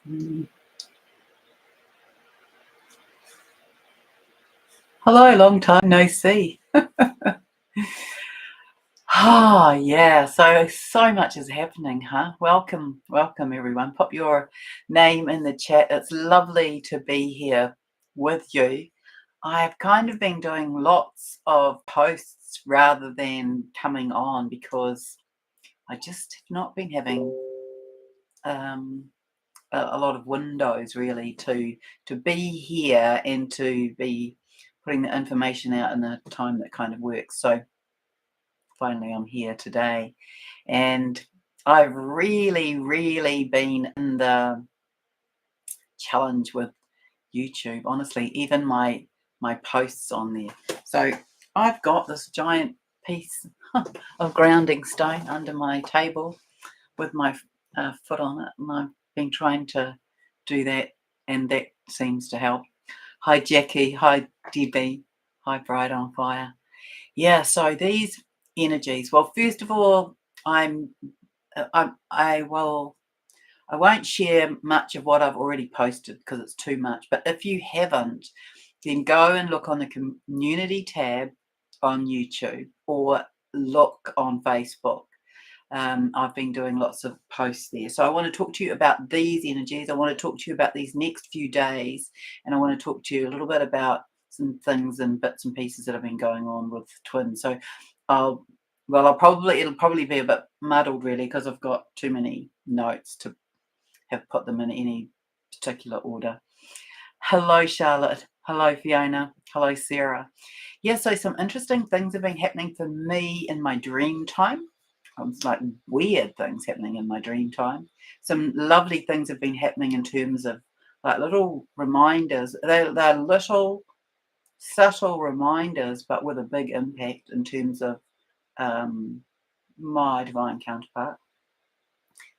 Mm. Hello, long time no see. Yeah. So much is happening, huh? Welcome, everyone. Pop your name in the chat. It's lovely to be here with you. I've kind of been doing lots of posts rather than coming on because I just have not been having um, a lot of windows really to be here and to be putting the information out in a time that kind of works. So finally I'm here today, and I've really been in the challenge with YouTube, honestly, even my posts on there. So I've got this giant piece of grounding stone under my table with my foot on it, and I've been trying to do that, and that seems to help. Hi Jackie, hi Debbie, hi Bright on Fire. Yeah, so these energies. Well, first of all, I'm I will I won't share much of what I've already posted because it's too much. But if you haven't, then go and look on the community tab on YouTube or look on Facebook. I've been doing lots of posts there. So I want to talk to you about these energies. I want to talk to you about these next few days. And I want to talk to you a little bit about some things and bits and pieces that have been going on with twins. So I'll it'll probably be a bit muddled really because I've got too many notes to have put them in any particular order. Hello, Charlotte. Hello, Fiona. Hello, Sarah. Yeah, so some interesting things have been happening for me in my dream time. It's like weird things happening in my dream time. Some lovely things have been happening in terms of like little reminders. They're little subtle reminders, but with a big impact in terms of um, my divine counterpart.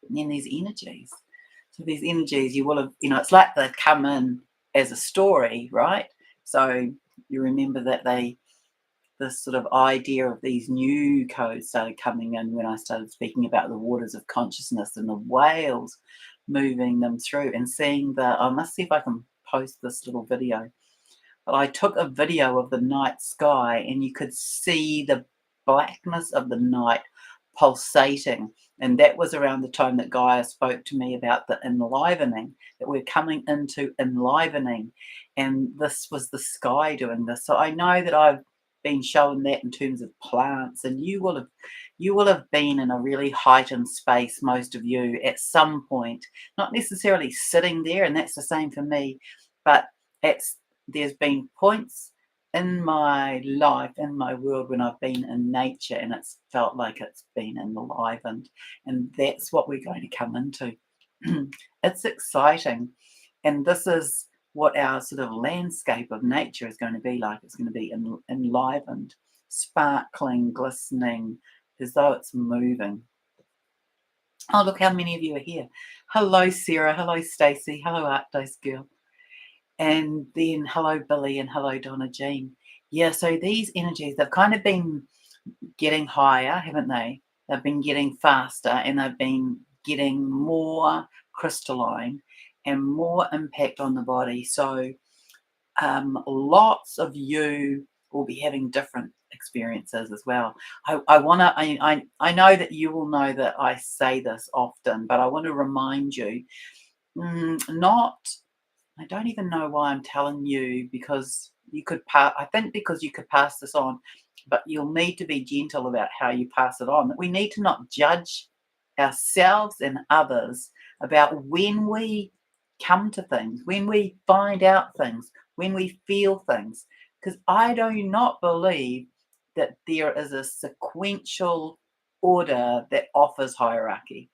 And then there's energies. So these energies, you will have, it's like they come in as a story, right? So you remember that this sort of idea of these new codes started coming in when I started speaking about the waters of consciousness and the whales moving them through and seeing I must see if I can post this little video. But I took a video of the night sky and you could see the blackness of the night pulsating. And that was around the time that Gaia spoke to me about the enlivening, that we're coming into enlivening. And this was the sky doing this. So I know that I've been shown that in terms of plants, and you will have been in a really heightened space, most of you, at some point, not necessarily sitting there, and that's the same for me, but it's there's been points in my life, in my world, when I've been in nature and it's felt like it's been enlivened. And that's what we're going to come into. It's exciting. And this is what our sort of landscape of nature is going to be like. It's going to be enlivened, sparkling, glistening, as though it's moving. Oh, look how many of you are here. Hello, Sarah. Hello, Stacey. Hello, Art Days Girl. And then hello, Billy, and hello, Donna Jean. Yeah, so these energies, they've kind of been getting higher, haven't they? They've been getting faster and they've been getting more crystalline and more impact on the body. So lots of you will be having different experiences as well. I know that you will know that I say this often, but I want to remind you, not I don't even know why I'm telling you, because you could pass. I think because you could pass this on, but you'll need to be gentle about how you pass it on. We need to not judge ourselves and others about when we come to things, when we find out things, when we feel things. Because I do not believe that there is a sequential order that offers hierarchy.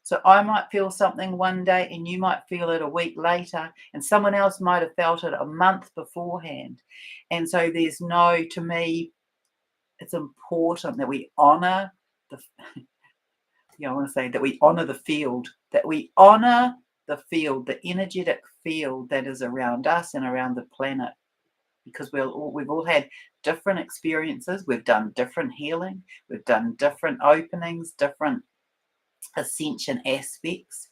So I might feel something one day and you might feel it a week later, and someone else might have felt it a month beforehand. And so to me, it's important that we honor the, I want to say that we honor the field, that we honor the field, the energetic field that is around us and around the planet. Because we've all had different experiences, we've done different healing, we've done different openings, different ascension aspects,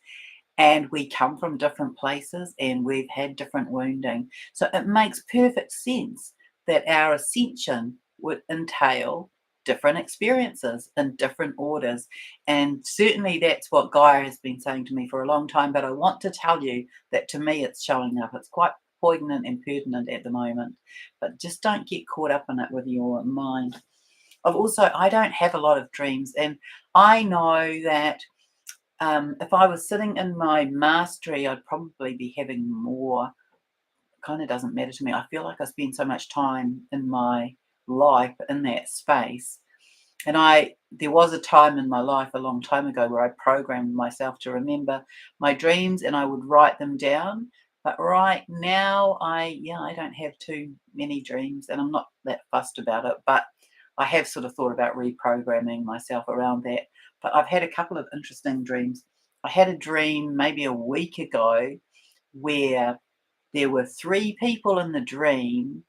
and we come from different places and we've had different wounding. So it makes perfect sense that our ascension would entail different experiences in different orders. And certainly that's what Gaia has been saying to me for a long time. But I want to tell you that to me it's showing up. It's quite poignant and pertinent at the moment. But just don't get caught up in it with your mind. I don't have a lot of dreams, and I know that if I was sitting in my mastery, I'd probably be having more. Kind of doesn't matter to me. I feel like I spend so much time in my life in that space. And there was a time in my life a long time ago where I programmed myself to remember my dreams and I would write them down. But right now, I don't have too many dreams and I'm not that fussed about it. But I have sort of thought about reprogramming myself around that. But I've had a couple of interesting dreams. I had a dream maybe a week ago where there were three people in the dream,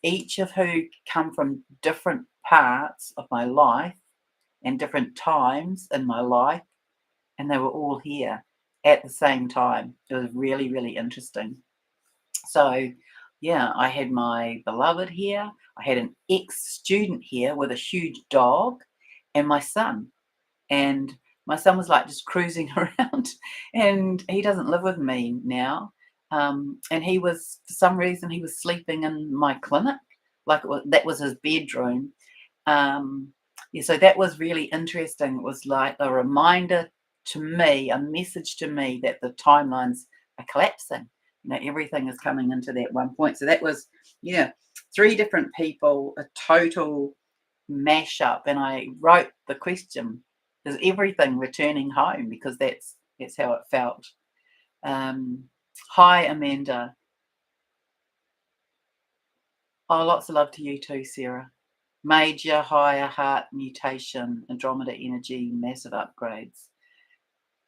each of who come from different parts of my life and different times in my life, and they were all here at the same time. It was really, really interesting. So, yeah, I had my beloved here, I had an ex-student here with a huge dog, and my son. And my son was like just cruising around, and he doesn't live with me now. And he was, for some reason, he was sleeping in my clinic, like that was his bedroom. Yeah, so that was really interesting. It was like a reminder to me, a message to me that the timelines are collapsing. Everything is coming into that one point. So that was, yeah, three different people, a total mashup. And I wrote the question, is everything returning home? Because that's how it felt. Hi, Amanda. Oh, lots of love to you too, Sarah. Major higher heart mutation, Andromeda energy, massive upgrades.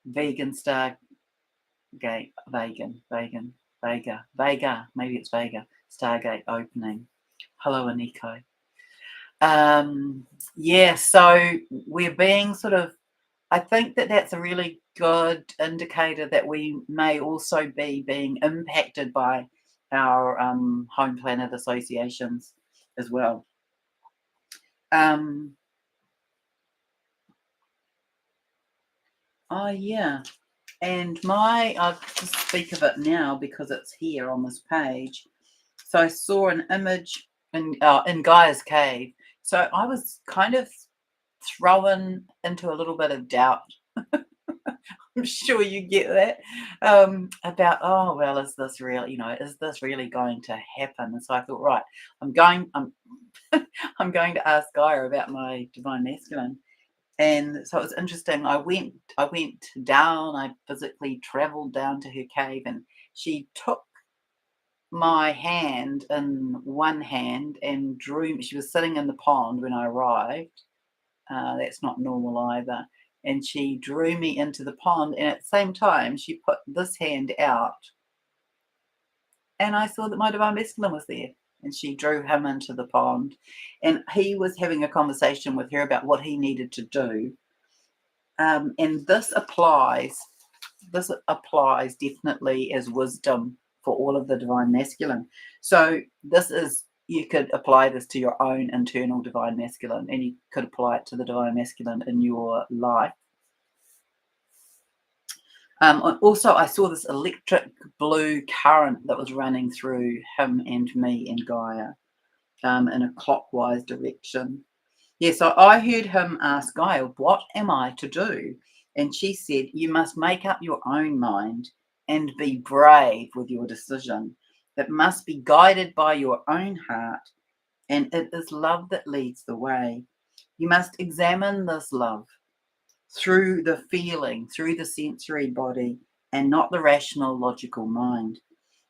Vegan Vega, maybe it's Vega. Stargate opening. Hello, Aniko. Yeah, so we're being sort of, I think that that's a really good indicator that we may also be being impacted by our home planet associations as well. Oh, yeah. And I'll just speak of it now because it's here on this page. So I saw an image in Gaia's cave. So I was kind of thrown into a little bit of doubt. I'm sure you get that about, oh well, is this real? Is this really going to happen? And so I thought, right, I'm I'm going to ask Gaia about my divine masculine. And so it was interesting. I went down. I physically traveled down to her cave, and she took my hand in one hand and drew me. She was sitting in the pond when I arrived. That's not normal either. And she drew me into the pond, and at the same time, she put this hand out, and I saw that my divine masculine was there. And she drew him into the pond, and he was having a conversation with her about what he needed to do. And this applies. This applies definitely as wisdom for all of the divine masculine. So you could apply this to your own internal divine masculine, and you could apply it to the divine masculine in your life. Also, I saw this electric blue current that was running through him and me and Gaia in a clockwise direction. Yeah, so I heard him ask Gaia, what am I to do? And she said, you must make up your own mind and be brave with your decision. It must be guided by your own heart, and it is love that leads the way. You must examine this love through the feeling, through the sensory body, and not the rational, logical mind.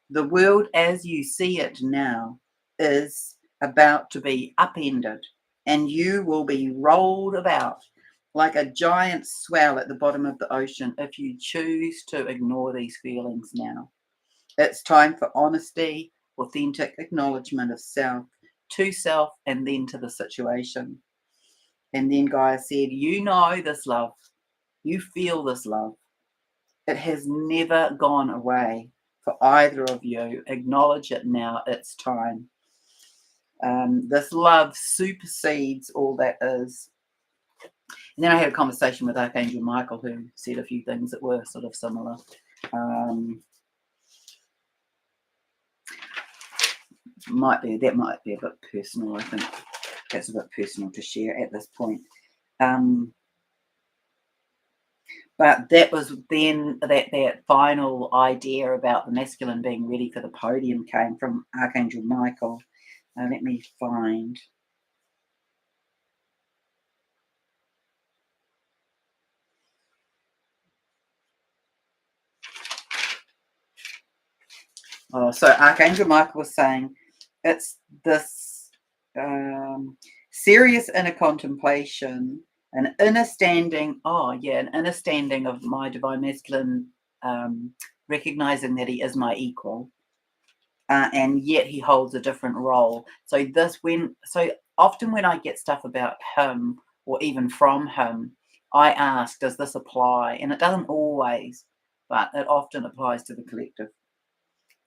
The world as you see it now is about to be upended, and you will be rolled about like a giant swell at the bottom of the ocean if you choose to ignore these feelings now. It's time for honesty, authentic acknowledgement of self, to self, and then to the situation. And then Gaia said, you know this love. You feel this love. It has never gone away for either of you. Acknowledge it now. It's time. This love supersedes all that is. And then I had a conversation with Archangel Michael, who said a few things that were sort of similar. Might be a bit personal. I think that's a bit personal to share at this point. But that was then that final idea about the masculine being ready for the podium came from Archangel Michael. Let me find. So Archangel Michael was saying it's this serious inner contemplation, an understanding. An understanding of my divine masculine, recognizing that he is my equal, and yet he holds a different role. So often when I get stuff about him or even from him, I ask, does this apply? And it doesn't always, but it often applies to the collective.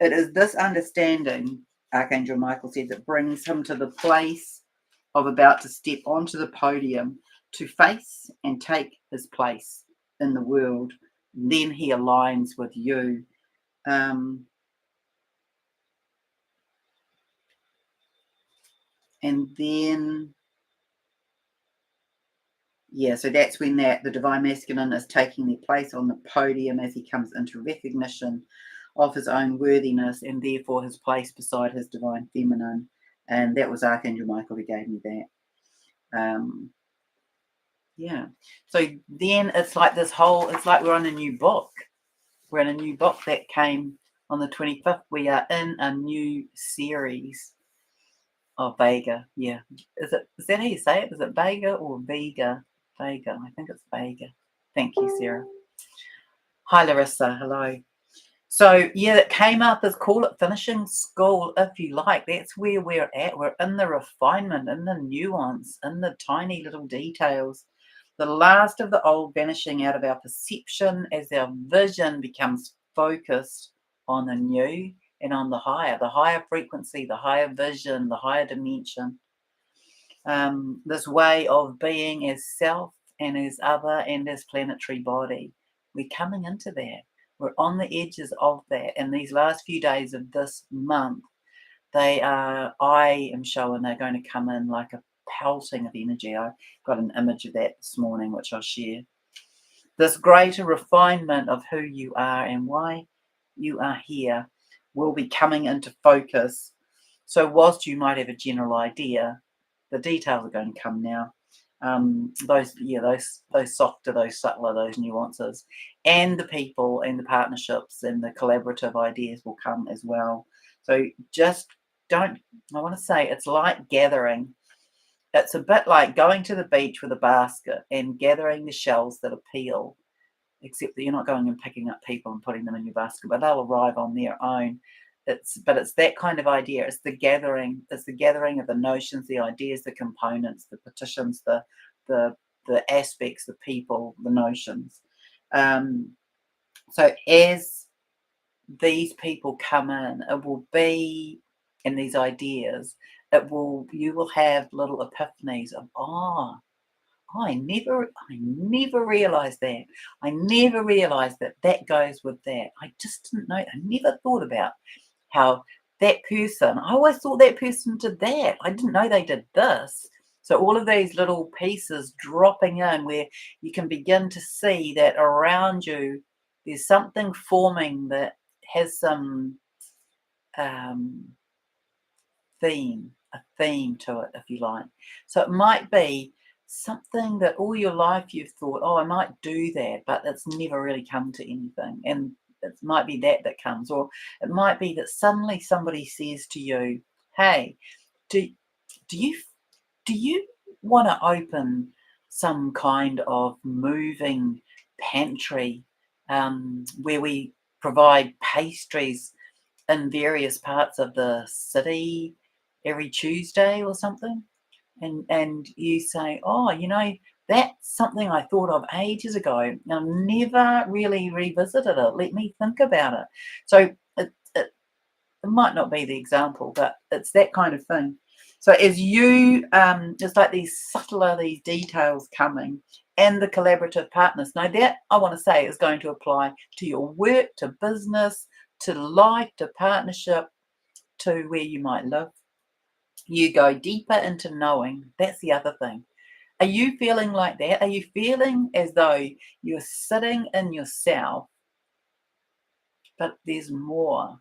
It is this understanding, Archangel Michael said, that brings him to the place of about to step onto the podium to face and take his place in the world. Then he aligns with you. And then, so that's when the divine masculine is taking their place on the podium as he comes into recognition of his own worthiness and therefore his place beside his divine feminine. And that was Archangel Michael who gave me that. So then it's like it's like we're on a new book. We're in a new book that came on the 25th. We are in a new series of Vega. Yeah. Is that how you say it? Is it Vega or Vega? Vega. I think it's Vega. Thank you, Sarah. Hi, Larissa. Hello. So, it came up as call it finishing school, if you like. That's where we're at. We're in the refinement, in the nuance, in the tiny little details. The last of the old vanishing out of our perception as our vision becomes focused on the new and on the higher frequency, the higher vision, the higher dimension. This way of being as self and as other and as planetary body. We're coming into that. We're on the edges of that. And these last few days of this month, I am showing they're going to come in like a pelting of energy. I got an image of that this morning, which I'll share. This greater refinement of who you are and why you are here will be coming into focus. So whilst you might have a general idea, the details are going to come now. Those softer, those subtler, those nuances, and the people and the partnerships and the collaborative ideas will come as well. So I want to say it's like gathering. It's a bit like going to the beach with a basket and gathering the shells that appeal, except that you're not going and picking up people and putting them in your basket, but they'll arrive on their own. It's that kind of idea. It's the gathering. It's the gathering of the notions, the ideas, the components, the petitions, the aspects, the people, the notions. So as these people come in, it will be, and these ideas, you will have little epiphanies of, I never realized that. I never realized that goes with that. I just didn't know. I never thought about how that person, I always thought that person did that. I didn't know they did this. So all of these little pieces dropping in where you can begin to see that around you, there's something forming that has some a theme to it, if you like. So it might be something that all your life you've thought, I might do that, but it's never really come to anything. And it might be that comes, or it might be that suddenly somebody says to you, hey, do you want to open some kind of moving pantry where we provide pastries in various parts of the city every Tuesday or something? And you say, That's something I thought of ages ago. And I've never really revisited it. Let me think about it. So it might not be the example, but it's that kind of thing. So as you, it's like these subtler, these details coming, and the collaborative partners. Now that I want to say is going to apply to your work, to business, to life, to partnership, to where you might live. You go deeper into knowing. That's the other thing. Are you feeling like that? Are you feeling as though you're sitting in yourself, but there's more?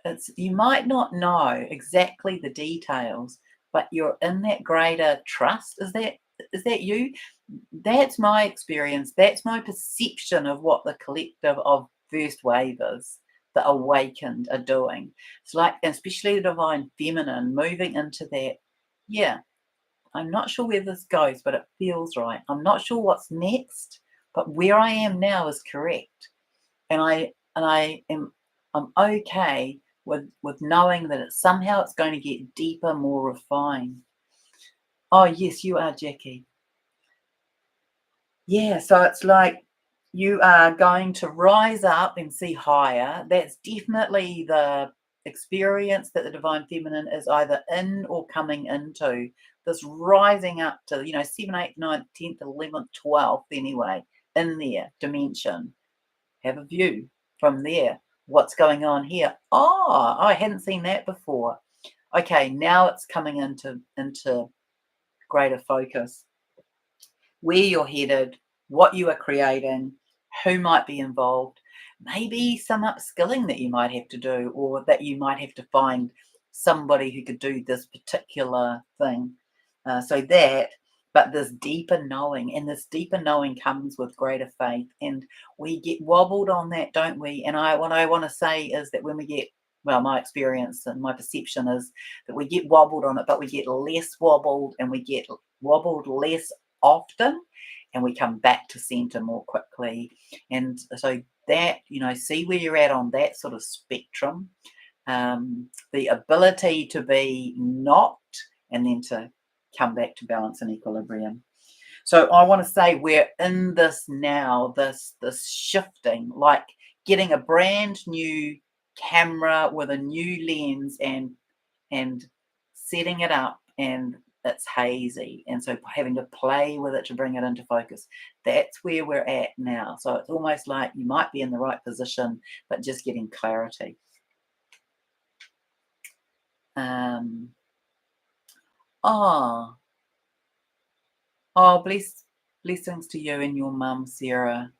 It's, you might not know exactly the details, but you're in that greater trust. Is that you? That's my experience. That's my perception of what the collective of first wavers, the awakened, are doing. It's like, especially the divine feminine, moving into that. Yeah, I'm not sure where this goes, but it feels right. I'm not sure what's next, but where I am now is correct. And I'm okay with knowing that it's going to get deeper, more refined. Oh yes, you are, Jackie. Yeah, so it's like you are going to rise up and see higher. That's definitely the experience that the divine feminine is either in or coming into. This rising up to, 7th, 8th, 9th, 10th, 11th, 12th, anyway, in there dimension. Have a view from there. What's going on here? Oh, I hadn't seen that before. Okay, now it's coming into greater focus. Where you're headed, what you are creating, who might be involved, maybe some upskilling that you might have to do, or that you might have to find somebody who could do this particular thing. But this deeper knowing, and this deeper knowing comes with greater faith, and we get wobbled on that, don't we? And what I want to say is that when we get, well, my experience and my perception is that we get wobbled on it, but we get less wobbled, and we get wobbled less often, and we come back to center more quickly. And so that, see where you're at on that sort of spectrum. The ability to be knocked and then to come back to balance and equilibrium. So I want to say we're in this now, this shifting, like getting a brand new camera with a new lens and setting it up, and it's hazy, and so having to play with it to bring it into focus. That's where we're at now. So it's almost like you might be in the right position, but just getting clarity. Oh, blessings to you and your mum, Sarah.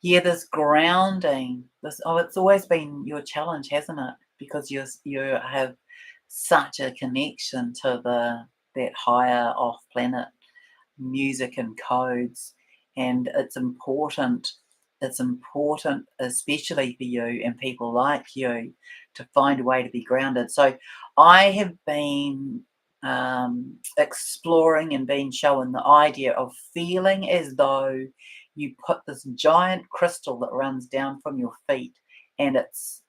Yeah, this grounding. It's always been your challenge, hasn't it? Because you have such a connection to that higher off planet music and codes, and it's important, especially for you and people like you, to find a way to be grounded. So I have been exploring and being shown the idea of feeling as though you put this giant crystal that runs down from your feet, and it's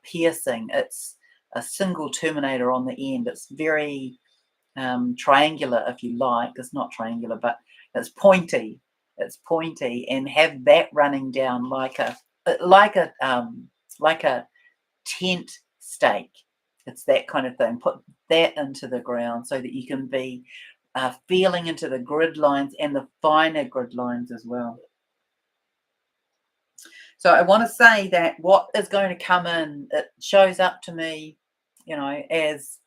piercing. It's a single terminator on the end. It's very triangular, if you like. It's not triangular, but it's pointy. It's pointy, and have that running down like a tent stake. It's that kind of thing. Put that into the ground so that you can be feeling into the grid lines and the finer grid lines as well. So I want to say that what is going to come in, it shows up to me, as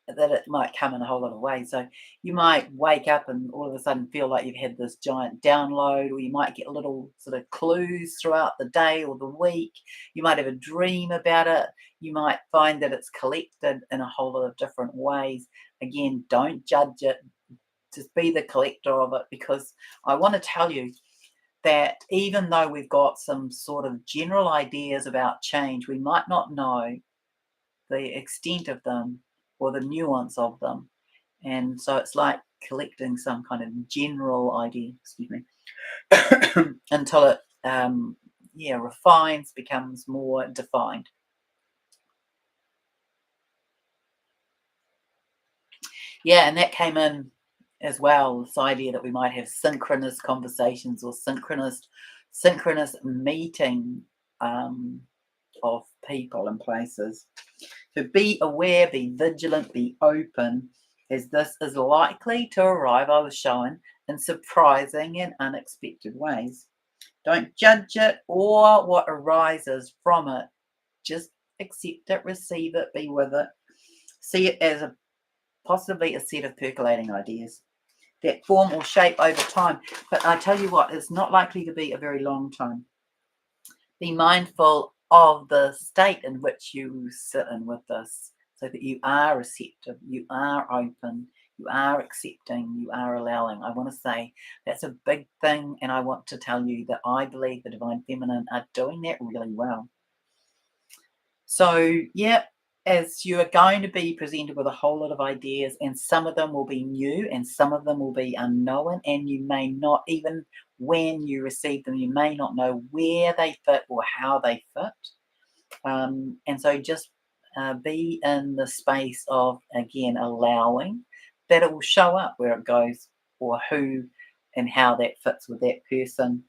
that it might come in a whole lot of ways. So you might wake up and all of a sudden feel like you've had this giant download, or you might get little sort of clues throughout the day or the week. You might have a dream about it. You might find that it's collected in a whole lot of different ways. Again, don't judge it. Just be the collector of it, because I want to tell you that even though we've got some sort of general ideas about change, we might not know the extent of them or the nuance of them. And so it's like collecting some kind of general idea, excuse me, until it refines, becomes more defined. Yeah, and that came in as well. This idea that we might have synchronous conversations or synchronous meeting of people and places. So be aware, be vigilant, be open, as this is likely to arrive, I was shown, in surprising and unexpected ways. Don't judge it or what arises from it. Just accept it, receive it, be with it. See it as possibly a set of percolating ideas that form or shape over time. But I tell you what, it's not likely to be a very long time. Be mindful of the state in which you sit in with this, so that you are receptive, you are open, you are accepting, you are allowing. I want to say that's a big thing, and I want to tell you that I believe the Divine Feminine are doing that really well. So, yeah, as you are going to be presented with a whole lot of ideas, and some of them will be new and some of them will be unknown, and you may not, even when you receive them, you may not know where they fit or how they fit. And so just be in the space of, again, allowing that it will show up where it goes, or who and how that fits with that person.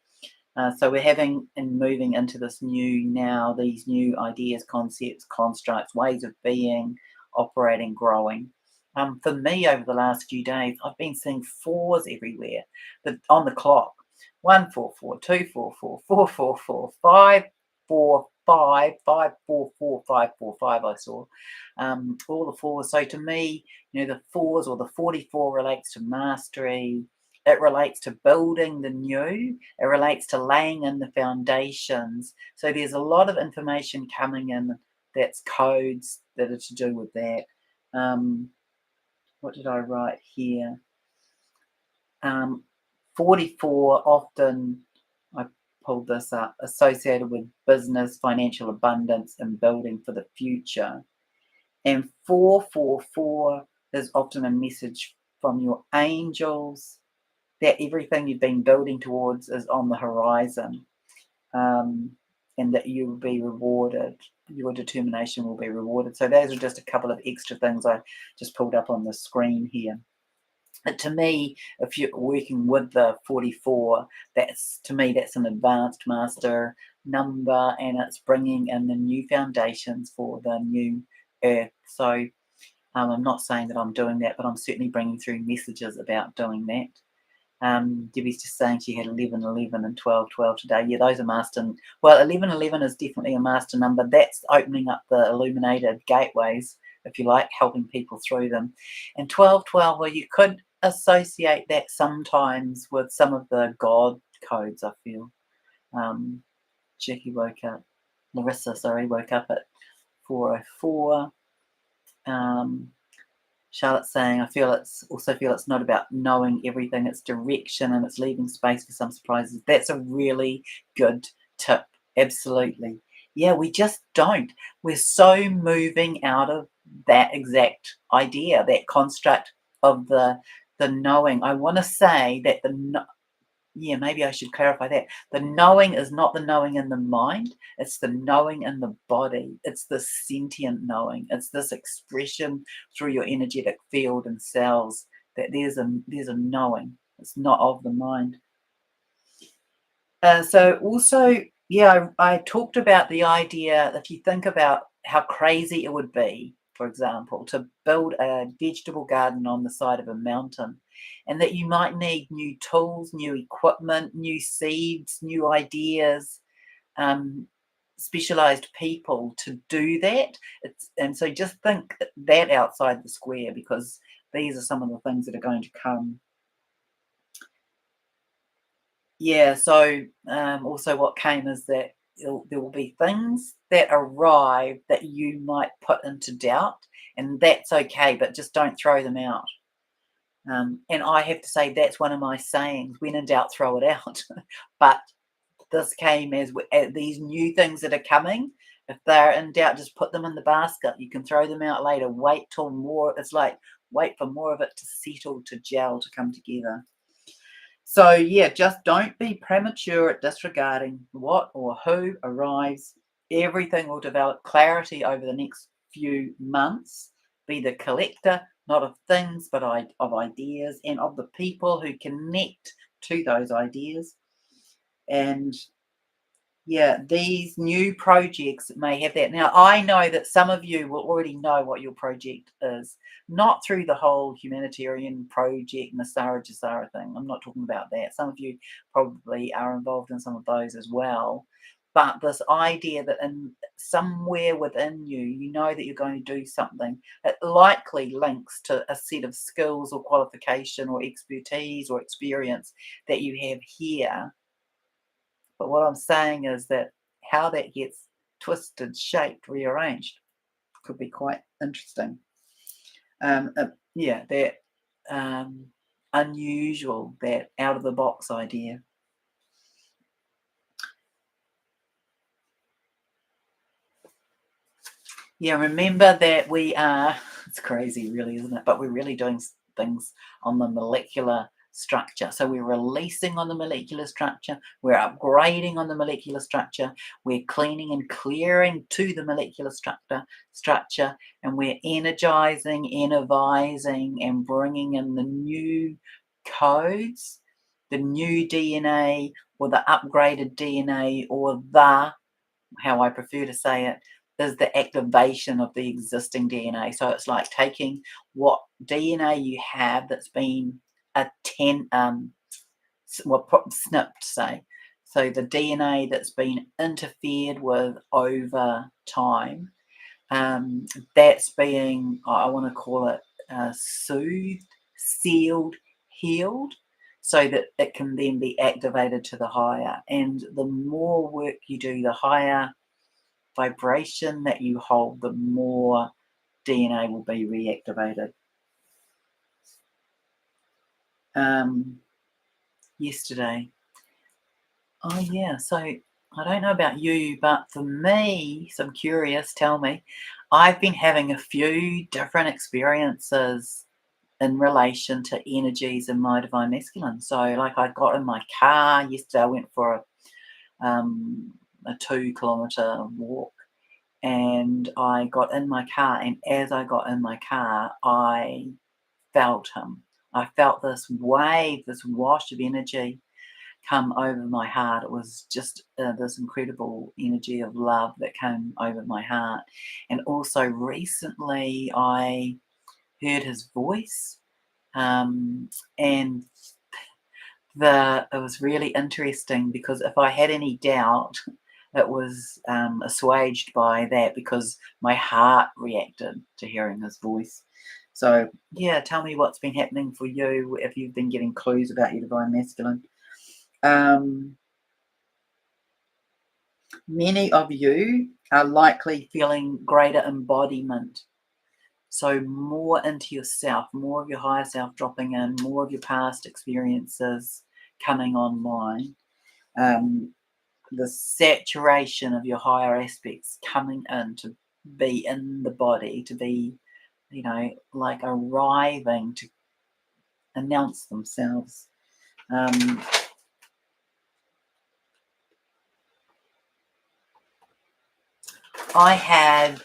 So we're having and moving into this new now, these new ideas, concepts, constructs, ways of being, operating, growing. For me, over the last few days, I've been seeing fours everywhere, on the clock. 144, 244, 444, 545, 544, 545. I saw all the fours. So to me, the fours or the 44 relates to mastery. It relates to building the new. It relates to laying in the foundations. So there's a lot of information coming in that's codes that are to do with that. What did I write here? 44 often, I pulled this up, associated with business, financial abundance, and building for the future. And 444 is often a message from your angels that everything you've been building towards is on the horizon, and that you will be rewarded. Your determination will be rewarded. So those are just a couple of extra things I just pulled up on the screen here. But to me, if you're working with the 44, that's an advanced master number, and it's bringing in the new foundations for the new earth. So I'm not saying that I'm doing that, but I'm certainly bringing through messages about doing that. Debbie's just saying she had 11, 11 and 12, 12 today. Yeah, those are master. Well, 11, 11 is definitely a master number. That's opening up the illuminated gateways, if you like, helping people through them. And 12, 12, well, you could associate that sometimes with some of the God codes, I feel. Jackie woke up, Larissa, sorry, woke up at 4:04. Charlotte's saying, I also feel it's not about knowing everything, it's direction, and it's leaving space for some surprises. That's a really good tip. Absolutely. Yeah, we just don't. We're so moving out of that exact idea, that construct of the knowing. I want to say that maybe I should clarify that. The knowing is not the knowing in the mind, it's the knowing in the body. It's the sentient knowing. It's this expression through your energetic field and cells that there's a knowing. It's not of the mind. So also, yeah, I talked about the idea, if you think about how crazy it would be, for example, to build a vegetable garden on the side of a mountain, and that you might need new tools, new equipment, new seeds, new ideas, specialized people to do that. And so just think that outside the square, because these are some of the things that are going to come. Yeah, so also what came is that there will be things that arrive that you might put into doubt, and that's okay, but just don't throw them out. And I have to say that's one of my sayings: when in doubt, throw it out. But this came as these new things that are coming. If they're in doubt, just put them in the basket. You can throw them out later. Wait till more. It's like wait for more of it to settle, to gel, to come together. So, yeah, just don't be premature at disregarding what or who arrives. Everything will develop clarity over the next few months. Be the collector, not of things, but of ideas and of the people who connect to those ideas. And yeah, these new projects may have that. Now, I know that some of you will already know what your project is, not through the whole humanitarian project, Nasara Jasara thing. I'm not talking about that. Some of you probably are involved in some of those as well. But this idea that in somewhere within you, you know that you're going to do something, it likely links to a set of skills or qualification or expertise or experience that you have here. But what I'm saying is that how that gets twisted, shaped, rearranged could be quite interesting. Yeah, that unusual, that out of the box idea. Yeah, remember that we are, it's crazy, really, isn't it? But we're really doing things on the molecular structure. So we're releasing on the molecular structure, we're upgrading on the molecular structure, we're cleaning and clearing to the molecular structure, and we're energizing, innovising, and bringing in the new codes, the new DNA, or the upgraded DNA, or the, how I prefer to say it, is the activation of the existing DNA. So it's like taking what DNA you have that's been snipped, say. So the DNA that's been interfered with over time, that's being, I want to call it soothed, sealed, healed, so that it can then be activated to the higher. And the more work you do, the higher vibration that you hold, the more DNA will be reactivated. Yesterday, oh yeah, so I don't know about you, but for me, so I'm curious, tell me, I've been having a few different experiences in relation to energies in my divine masculine. So, like, I got in my car yesterday, I went for a 2 kilometer walk, and I got in my car, and as I got in my car, I felt him. I felt this wave, this wash of energy come over my heart. It was just this incredible energy of love that came over my heart. And also recently, I heard his voice, and it was really interesting because if I had any doubt, it was assuaged by that because my heart reacted to hearing his voice. So, yeah, tell me what's been happening for you if you've been getting clues about your divine masculine. Um, Many of you are likely feeling greater embodiment. So, more into yourself, more of your higher self dropping in, more of your past experiences coming online. The saturation of your higher aspects coming in to be in the body, to be, like arriving to announce themselves. I had,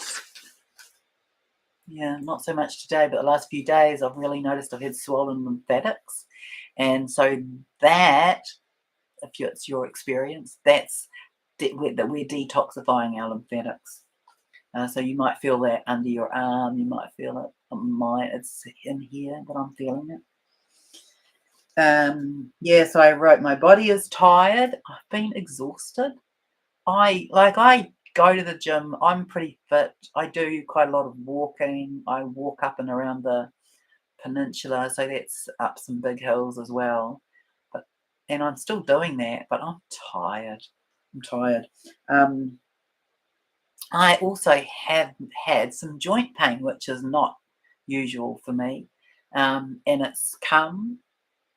yeah, not so much today, but the last few days, I've really noticed I've had swollen lymphatics. And so that, if it's your experience, that's that we're detoxifying our lymphatics. So you might feel that under your arm, you might feel it on mine, it's in here that I'm feeling it. Yeah, so I wrote, my body is tired, I've been exhausted. I go to the gym, I'm pretty fit, I do quite a lot of walking, I walk up and around the peninsula, so that's up some big hills as well. And I'm still doing that, but I'm tired. I'm tired. I also have had some joint pain, which is not usual for me, and it's come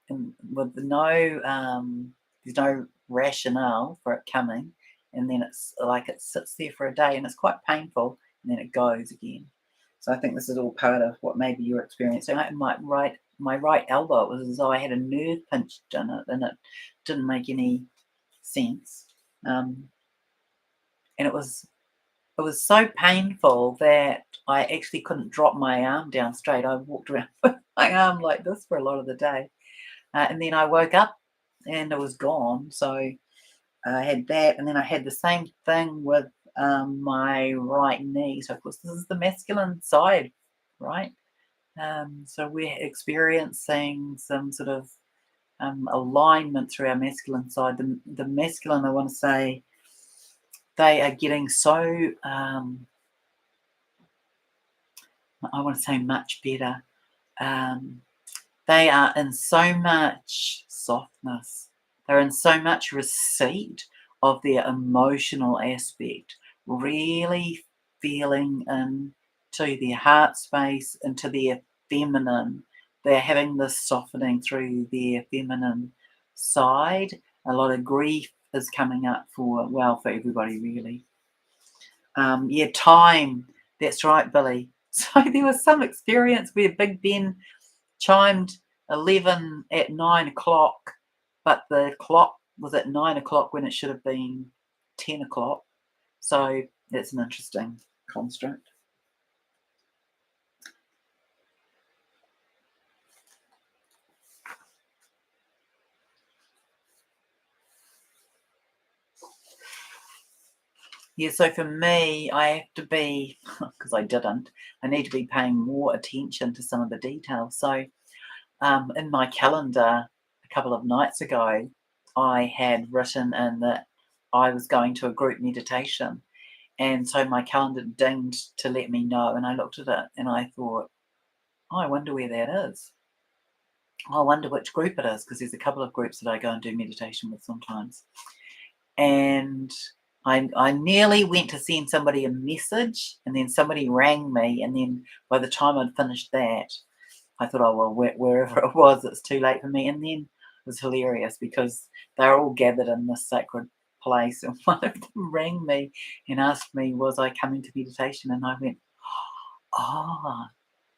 with there's no rationale for it coming, and then it's like it sits there for a day, and it's quite painful, and then it goes again. So I think this is all part of what maybe you're experiencing. My right elbow, it was as though I had a nerve pinched in it, and it didn't make any sense. And it was it was so painful that I actually couldn't drop my arm down straight. I walked around with my arm like this for a lot of the day. And then I woke up and it was gone. So I had that. And then I had the same thing with my right knee. So, of course, this is the masculine side, right? So we're experiencing some sort of alignment through our masculine side. The masculine, I want to say, they are getting so, I want to say, much better. They are in so much softness. They're in so much receipt of their emotional aspect, really feeling into their heart space, into their feminine. They're having this softening through their feminine side. A lot of grief is coming up for everybody, really. Yeah, time. That's right, Billy. So there was some experience where Big Ben chimed 11 at 9 o'clock, but the clock was at 9 o'clock when it should have been 10 o'clock. So that's an interesting construct. Yeah, so for me, I have to be, because I need to be paying more attention to some of the details. So in my calendar a couple of nights ago, I had written in that I was going to a group meditation. And so my calendar dinged to let me know. And I looked at it and I thought, oh, I wonder where that is. I wonder which group it is because there's a couple of groups that I go and do meditation with sometimes. And I nearly went to send somebody a message and then somebody rang me. And then by the time I'd finished that, I thought, oh, well, wherever it was, it's too late for me. And then it was hilarious because they're all gathered in this sacred place. And one of them rang me and asked me, was I coming to meditation? And I went, oh,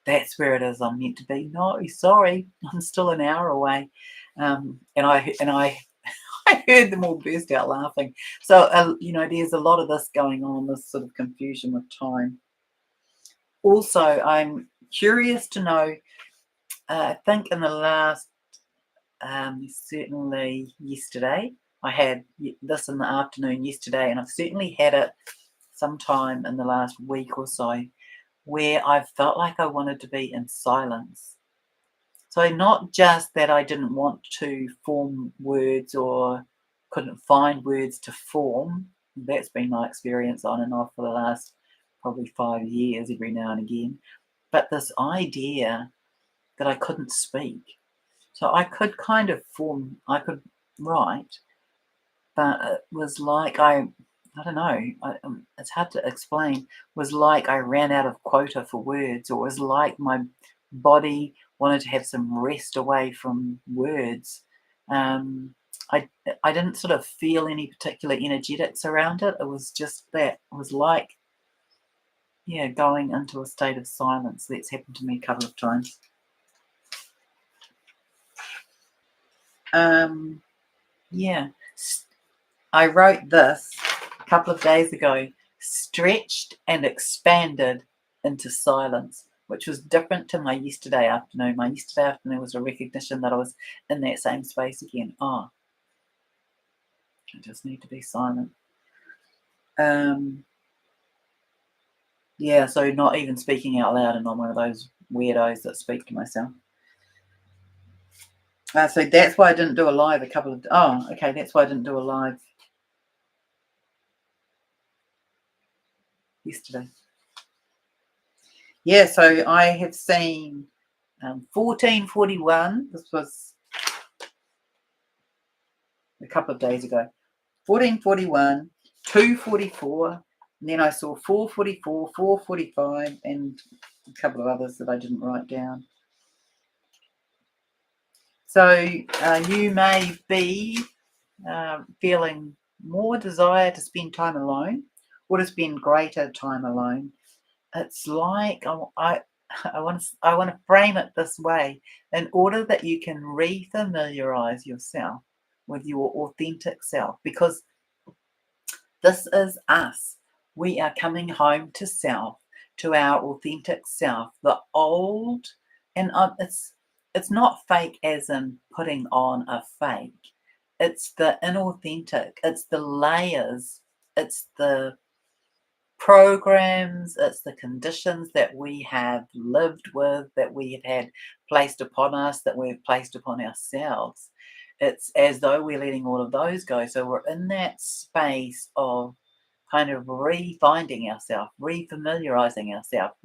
that's where it is I'm meant to be. No, sorry, I'm still an hour away. And I I heard them all burst out laughing. So, there's a lot of this going on, this sort of confusion with time. Also, I'm curious to know, I think in the last, certainly yesterday, I had this in the afternoon yesterday, and I've certainly had it sometime in the last week or so, where I felt like I wanted to be in silence. So not just that I didn't want to form words or couldn't find words to form. That's been my experience on and off for the last probably 5 years, every now and again. But this idea that I couldn't speak. So I could kind of I could write, but it was like I don't know, it's hard to explain. Was like I ran out of quota for words, or it was like my body wanted to have some rest away from words. Um, I I didn't sort of feel any particular energetics around it. It was just that. It was like, yeah, going into a state of silence. That's happened to me a couple of times. Yeah. I wrote this a couple of days ago, stretched and expanded into silence, which was different to my yesterday afternoon. My yesterday afternoon was a recognition that I was in that same space again. Oh, I just need to be silent. Um, yeah, so not even speaking out loud, and I'm one of those weirdos that speak to myself. So that's why I didn't do a live a couple of. Oh, okay, that's why I didn't do a live yesterday. Yeah, so I have seen 1441. This was a couple of days ago. 1441, 244, and then I saw 444, 445, and a couple of others that I didn't write down. So you may be feeling more desire to spend time alone or to spend greater time alone. It's like I want to frame it this way, in order that you can refamiliarize yourself with your authentic self, because this is us. We are coming home to self, to our authentic self. The old, and it's not fake as in putting on a fake. It's the inauthentic. It's the layers. It's the programs, it's the conditions that we have lived with, that we have had placed upon us, that we've placed upon ourselves. It's as though we're letting all of those go. So we're in that space of kind of re-finding ourselves, re-familiarizing ourselves,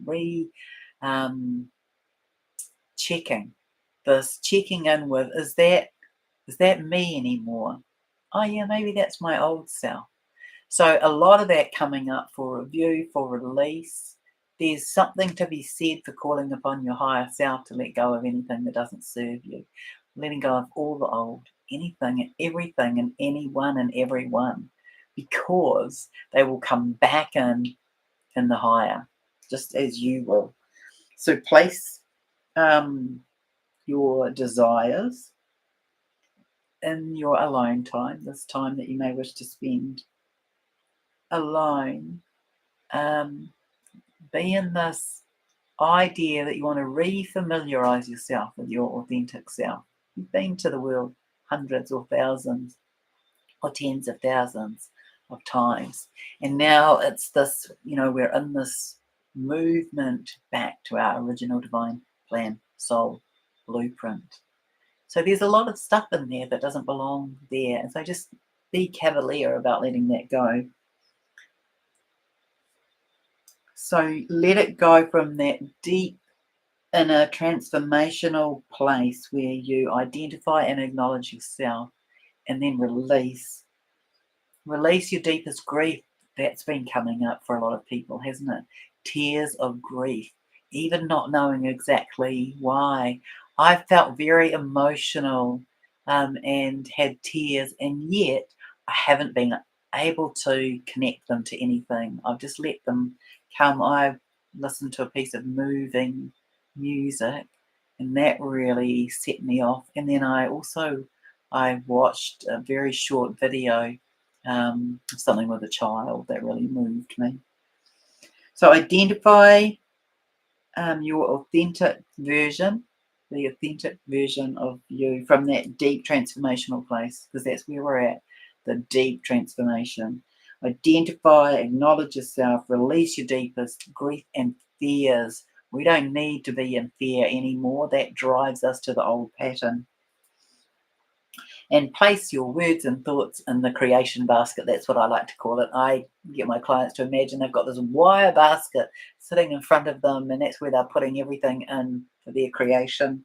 um, checking this, checking in with, is that me anymore? Oh yeah, maybe that's my old self. So a lot of that coming up for review, for release. There's something to be said for calling upon your higher self to let go of anything that doesn't serve you. Letting go of all the old, anything and everything and anyone and everyone, because they will come back in the higher, just as you will. So place your desires in your alone time, this time that you may wish to spend alone. Be in this idea that you want to re-familiarize yourself with your authentic self. You've been to the world hundreds or thousands or tens of thousands of times. And now it's this, we're in this movement back to our original divine plan, soul, blueprint. So there's a lot of stuff in there that doesn't belong there. And so just be cavalier about letting that go. So let it go from that deep inner transformational place where you identify and acknowledge yourself and then release. Release your deepest grief. That's been coming up for a lot of people, hasn't it? Tears of grief, even not knowing exactly why. I felt very emotional and had tears, and yet I haven't been able to connect them to anything. I've just let them come. I listened to a piece of moving music, and that really set me off. And then I watched a very short video, something with a child that really moved me. So identify your authentic version, the authentic version of you from that deep transformational place, because that's where we're at, the deep transformation. Identify, acknowledge yourself, release your deepest grief and fears. We don't need to be in fear anymore. That drives us to the old pattern. And place your words and thoughts in the creation basket. That's what I like to call it. I get my clients to imagine they've got this wire basket sitting in front of them, and that's where they're putting everything in for their creation,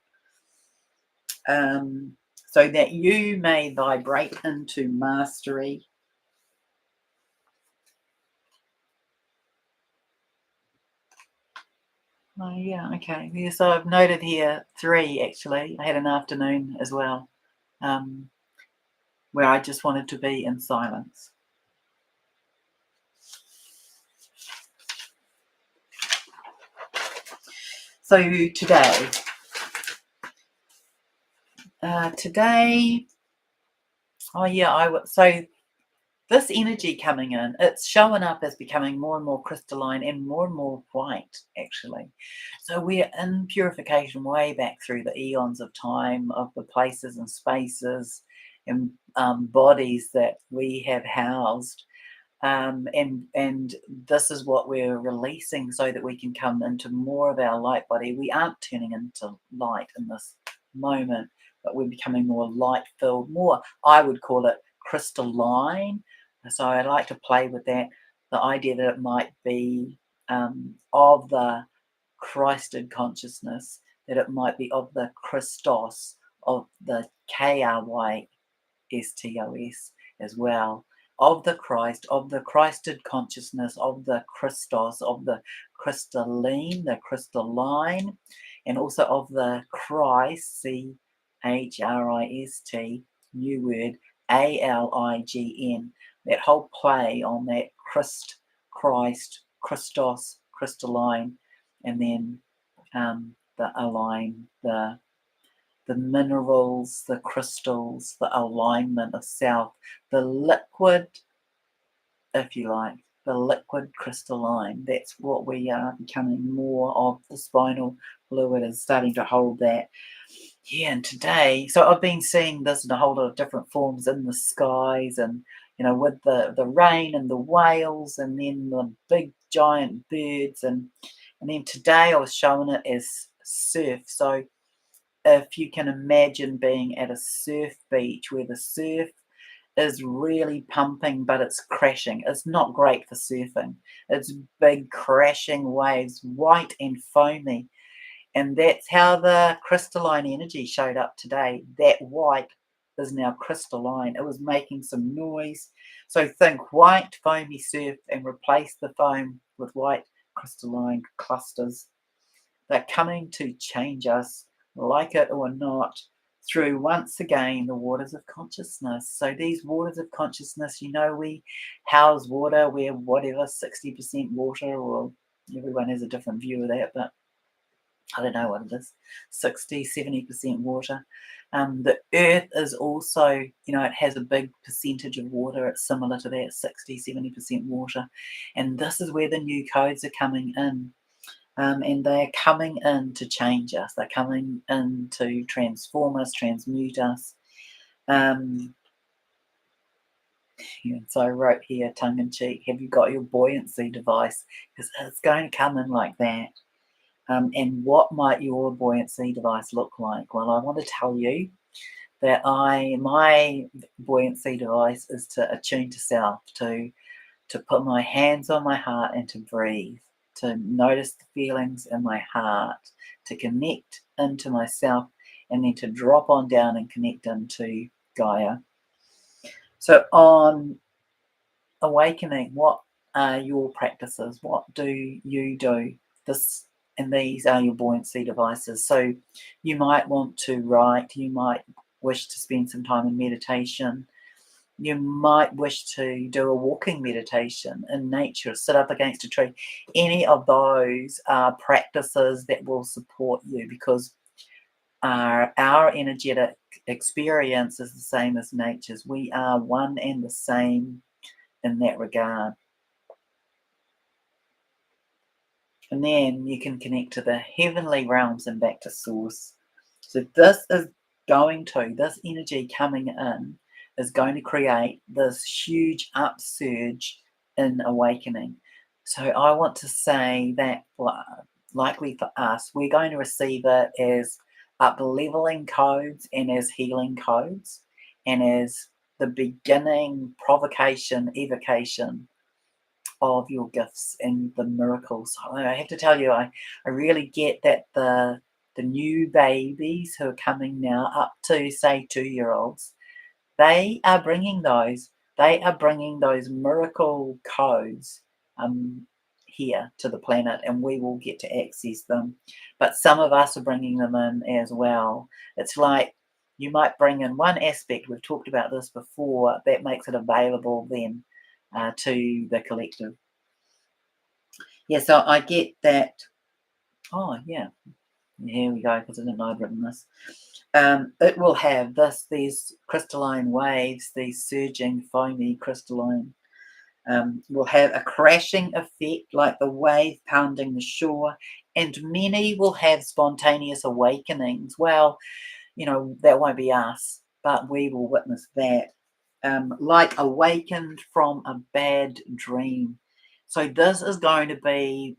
so that you may vibrate into mastery. Oh, yeah, okay. Yeah, so I've noted here 3, actually. I had an afternoon as well, where I just wanted to be in silence. So today, oh yeah, so this energy coming in, it's showing up as becoming more and more crystalline and more white, actually. So we're in purification way back through the eons of time, of the places and spaces and bodies that we have housed. And this is what we're releasing so that we can come into more of our light body. We aren't turning into light in this moment, but we're becoming more light filled, more, I would call it crystalline. So I like to play with that, the idea that it might be of the Christed consciousness, that it might be of the Christos, of the KRYSTOS as well, of the Christ, of the Christed consciousness, of the Christos, of the crystalline, the crystalline, and also of the Christ, CHRIST, new word, ALIGN. That whole play on that Christ, Christos, crystalline, and then the align, the minerals, the crystals, the alignment of self, the liquid, if you like, the liquid crystalline. That's what we are becoming more of. The spinal fluid is starting to hold that. Yeah, and today, so I've been seeing this in a whole lot of different forms in the skies, and with the rain and the whales, and then the big giant birds, and then today I was showing it as surf. So if you can imagine being at a surf beach where the surf is really pumping, but it's crashing. It's not great for surfing. It's big crashing waves, white and foamy. And that's how the crystalline energy showed up today. That white is now crystalline. It was making some noise. So think white foamy surf and replace the foam with white crystalline clusters. They're coming to change us, like it or not, through once again the waters of consciousness. So these waters of consciousness, we house water. We're whatever, 60% water, or everyone has a different view of that, but I don't know what it is, 60, 70% water. The earth is also, it has a big percentage of water. It's similar to that, 60, 70% water. And this is where the new codes are coming in. And they're coming in to change us. They're coming in to transform us, transmute us. So I wrote here, tongue in cheek, have you got your buoyancy device? Because it's going to come in like that. And what might your buoyancy device look like? Well, I want to tell you that my buoyancy device is to attune to self, to put my hands on my heart and to breathe, to notice the feelings in my heart, to connect into myself, and then to drop on down and connect into Gaia. So on awakening, what are your practices? What do you do? These are your buoyancy devices. So you might want to write, you might wish to spend some time in meditation. You might wish to do a walking meditation in nature, sit up against a tree. Any of those are practices that will support you, because our energetic experience is the same as nature's. We are one and the same in that regard. And then you can connect to the heavenly realms and back to source. So this energy coming in is going to create this huge upsurge in awakening. So I want to say that likely for us, we're going to receive it as up-leveling codes and as healing codes and as the beginning provocation, evocation of your gifts and the miracles. I have to tell you, I really get that the new babies who are coming now up to, say, 2-year-olds, they are bringing those miracle codes here to the planet, and we will get to access them. But some of us are bringing them in as well. It's like you might bring in one aspect, we've talked about this before, that makes it available then to the collective. Yeah, so I get that. Oh, yeah. Here we go, because I didn't know I'd written this. It will have these crystalline waves, these surging, foamy crystalline, will have a crashing effect like the wave pounding the shore, and many will have spontaneous awakenings. Well, that won't be us, but we will witness that. Like awakened from a bad dream. So this is going to be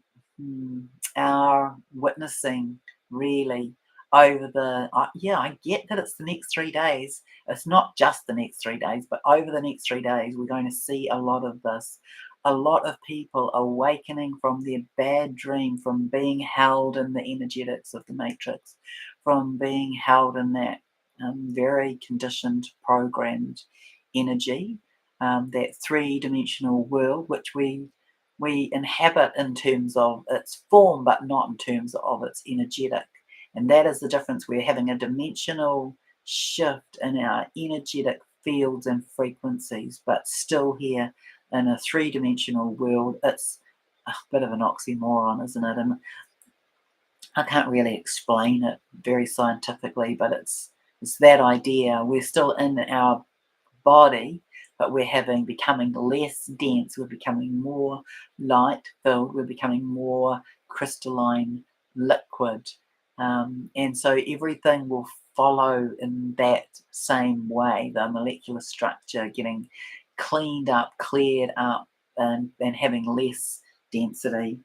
our witnessing, really, over I get that it's the next 3 days. It's not just the next 3 days, but over the next 3 days, we're going to see a lot of this. A lot of people awakening from their bad dream, from being held in the energetics of the matrix, from being held in that very conditioned, programmed energy, that three-dimensional world which we inhabit in terms of its form, but not in terms of its energetic. And that is the difference. We're having a dimensional shift in our energetic fields and frequencies, but still here in a three-dimensional world. It's a bit of an oxymoron, isn't it? And I can't really explain it very scientifically, but it's that idea. We're still in our body, but becoming less dense, we're becoming more light filled, we're becoming more crystalline liquid. And so everything will follow in that same way, the molecular structure getting cleaned up, cleared up, and having less density.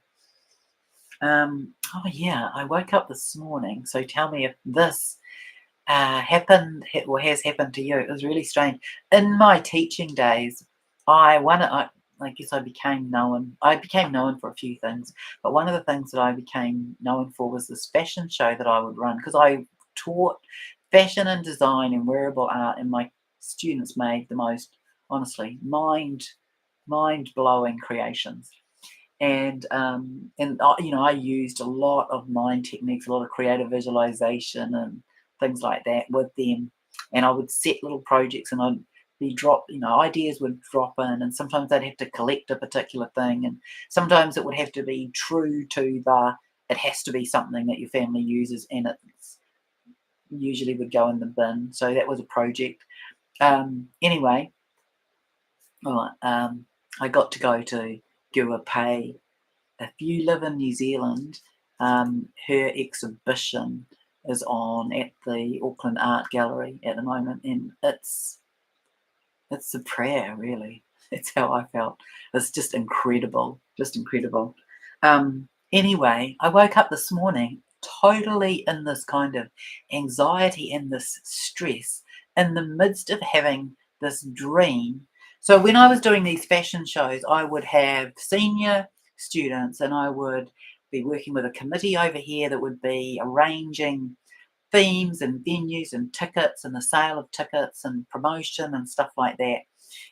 Oh yeah, I woke up this morning. So tell me if this or has happened to you. It was really strange. In my teaching days, I guess I became known. I became known for a few things, but one of the things that I became known for was this fashion show that I would run because I taught fashion and design and wearable art, and my students made the most, honestly, mind blowing creations. I used a lot of mind techniques, a lot of creative visualization and things like that with them. And I would set little projects, and ideas would drop in, and sometimes they'd have to collect a particular thing, and sometimes it would have to be true to it has to be something that your family uses, and it usually would go in the bin. So that was a project. Anyway, I got to go to Guapay. If you live in New Zealand, her exhibition is on at the Auckland Art Gallery at the moment, and it's a prayer, really. It's how I felt. It's just incredible, just incredible. Anyway, I woke up this morning totally in this kind of anxiety and this stress in the midst of having this dream. So when I was doing these fashion shows, I would have senior students, and I would be working with a committee over here that would be arranging themes and venues and tickets and the sale of tickets and promotion and stuff like that.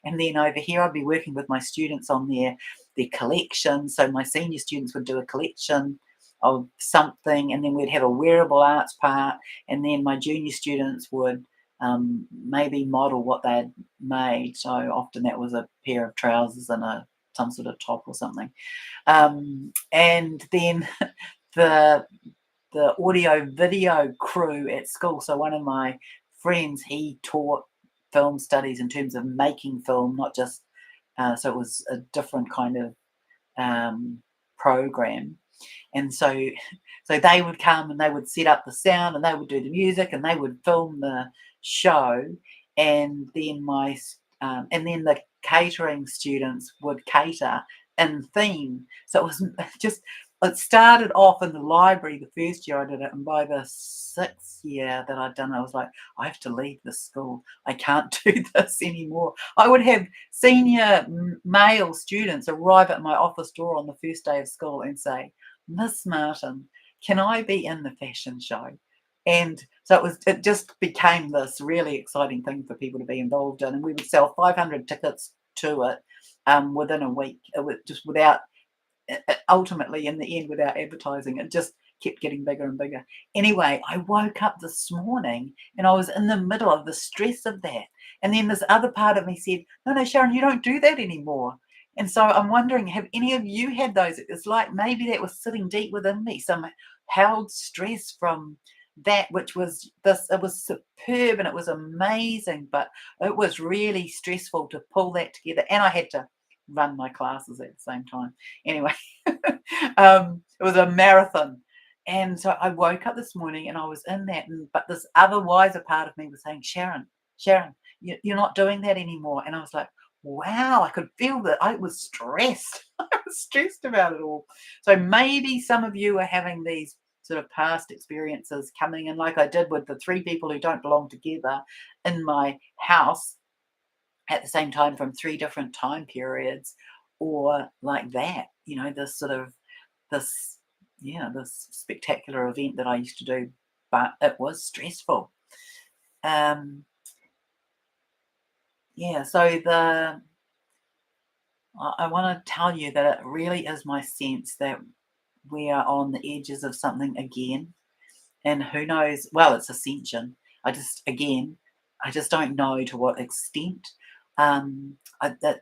And then over here, I'd be working with my students on their collection. So my senior students would do a collection of something, and then we'd have a wearable arts part, and then my junior students would maybe model what they'd made. So often that was a pair of trousers and some sort of top or something. And then the the audio video crew at school. So one of my friends, he taught film studies in terms of making film, not just so it was a different kind of program. And so they would come and they would set up the sound and they would do the music and they would film the show, and then and then the catering students would cater in theme. So it was just it started off in the library the first year I did it, and by the sixth year that I'd done it, I was like, I have to leave this school. I can't do this anymore. I would have senior male students arrive at my office door on the first day of school and say, Miss Martin, can I be in the fashion show? And so it just became this really exciting thing for people to be involved in. And we would sell 500 tickets to it within a week. It was just without, ultimately, in the end, without advertising, it just kept getting bigger and bigger. Anyway, I woke up this morning and I was in the middle of the stress of that. And then this other part of me said, no, Sharon, you don't do that anymore. And so I'm wondering, have any of you had those? It's like maybe that was sitting deep within me, some held stress from that, which was this, it was superb and it was amazing, but it was really stressful to pull that together. And I had to run my classes at the same time. Anyway, it was a marathon. And so I woke up this morning and I was in that, but this other wiser part of me was saying, Sharon, you're not doing that anymore. And I was like, wow, I could feel that I was stressed. I was stressed about it all. So maybe some of you are having these sort of past experiences coming in, like I did with the three people who don't belong together in my house at the same time from three different time periods, or like that, this sort of this this spectacular event that I used to do, but it was stressful. So I want to tell you that it really is my sense that we are on the edges of something again, and who knows, well, it's ascension. I just don't know to what extent. That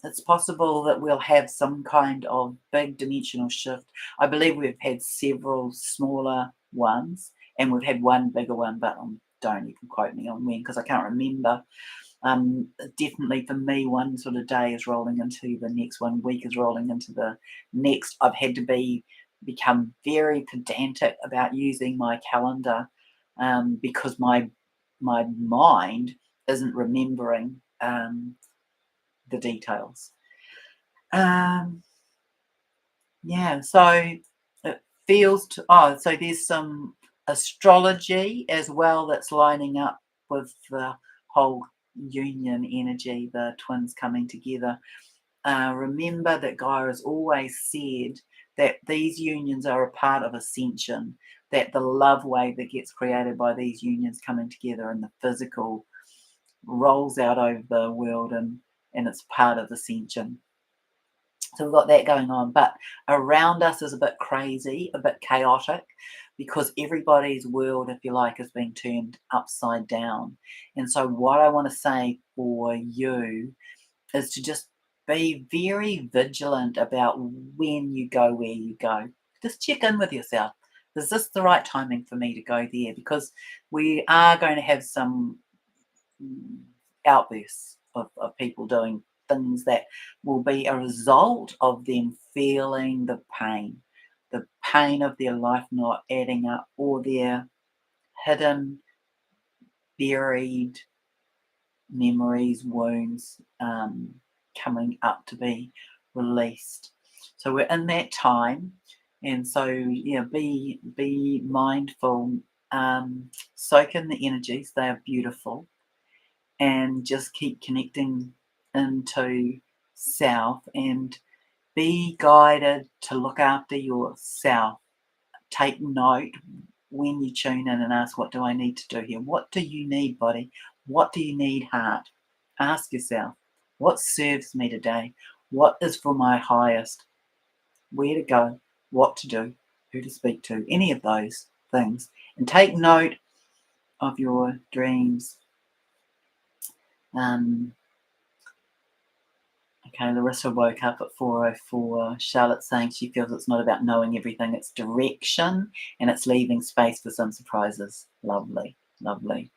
it's possible that we'll have some kind of big dimensional shift. I believe we've had several smaller ones, and we've had one bigger one, but don't even quote me on when because I can't remember. Definitely for me, one sort of day is rolling into the next, one week is rolling into the next. I've had to become very pedantic about using my calendar, because my mind isn't remembering the details. Um, yeah, so it feels to so there's some astrology as well that's lining up with the whole union energy, the twins coming together. Remember that Gaia has always said that these unions are a part of ascension, that the love wave that gets created by these unions coming together in the physical rolls out over the world, and it's part of ascension. So we've got that going on. But around us is a bit crazy, a bit chaotic, because everybody's world, if you like, is being turned upside down. And so what I want to say for you is to just be very vigilant about when you go where you go. Just check in with yourself. Is this the right timing for me to go there? Because we are going to have some outbursts of people doing things that will be a result of them feeling the pain of their life not adding up, or their hidden, buried memories, wounds, coming up to be released. So we're in that time, and so yeah, be mindful. Soak in the energies; they are beautiful, and just keep connecting into self, and be guided to look after yourself. Take note when you tune in and ask, what do I need to do here? What do you need, body? What do you need, heart? Ask yourself, what serves me today? What is for my highest? Where to go? What to do? Who to speak to? Any of those things. And take note of your dreams. Okay, Larissa woke up at 4:04. Charlotte's saying she feels it's not about knowing everything, it's direction, and it's leaving space for some surprises. Lovely, lovely.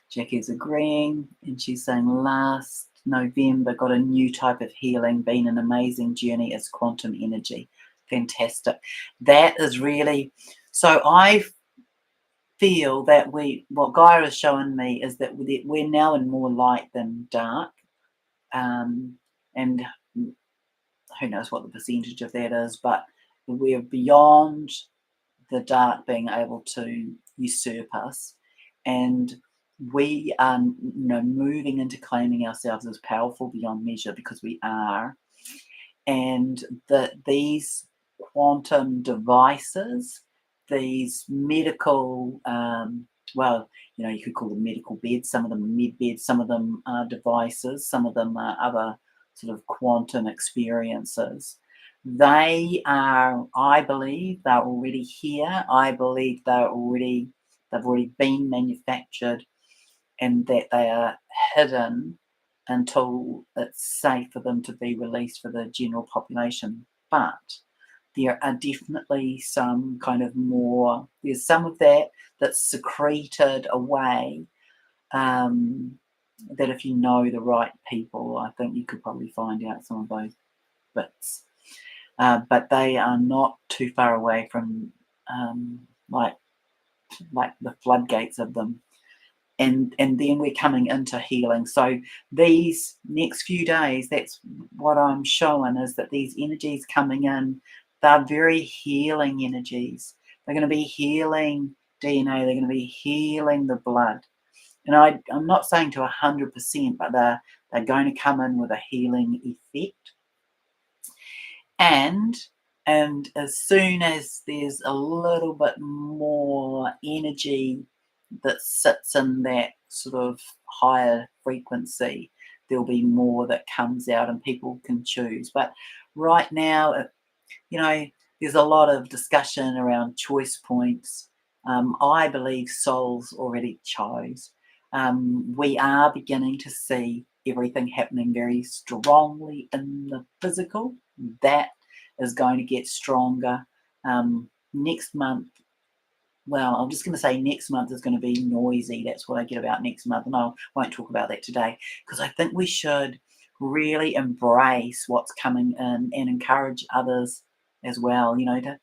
Jackie's agreeing, and she's saying last November got a new type of healing, been an amazing journey as quantum energy. Fantastic. That is really, so I feel that what Gaia is showing me is that we're now in more light than dark. And who knows what the percentage of that is, but we're beyond the dark being able to usurp us, and we are moving into claiming ourselves as powerful beyond measure, because we are. And that these quantum devices, these medical, well, you could call them medical beds, some of them are med beds, some of them are devices, some of them are other sort of quantum experiences. They are, I believe, they're already here. I believe they've already been manufactured, and that they are hidden until it's safe for them to be released for the general population. But there are definitely some kind of more, there's some of that that's secreted away, that if you know the right people, I think you could probably find out some of those bits. But they are not too far away from like the floodgates of them. And then we're coming into healing. So these next few days, that's what I'm showing, is that these energies coming in, they're very healing energies. They're going to be healing DNA. They're going to be healing the blood. And I'm not saying to 100%, but they're going to come in with a healing effect. And as soon as there's a little bit more energy that sits in that sort of higher frequency, there'll be more that comes out and people can choose. But right now, there's a lot of discussion around choice points. I believe souls already chose. We are beginning to see everything happening very strongly in the physical. That is going to get stronger. Next month, well, I'm just going to say next month is going to be noisy. That's what I get about next month. And I won't talk about that today because I think we should really embrace what's coming in and encourage others as well, to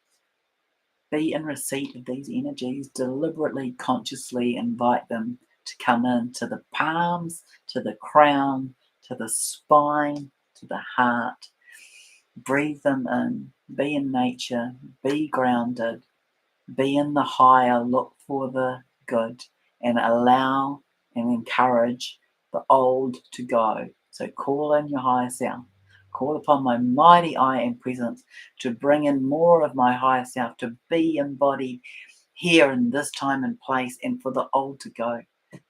be in receipt of these energies, deliberately, consciously invite them to come in to the palms, to the crown, to the spine, to the heart. Breathe them in, be in nature, be grounded, be in the higher, look for the good, and allow and encourage the old to go. So call in your higher self. Call upon my mighty I am presence to bring in more of my higher self, to be embodied here in this time and place, and for the old to go.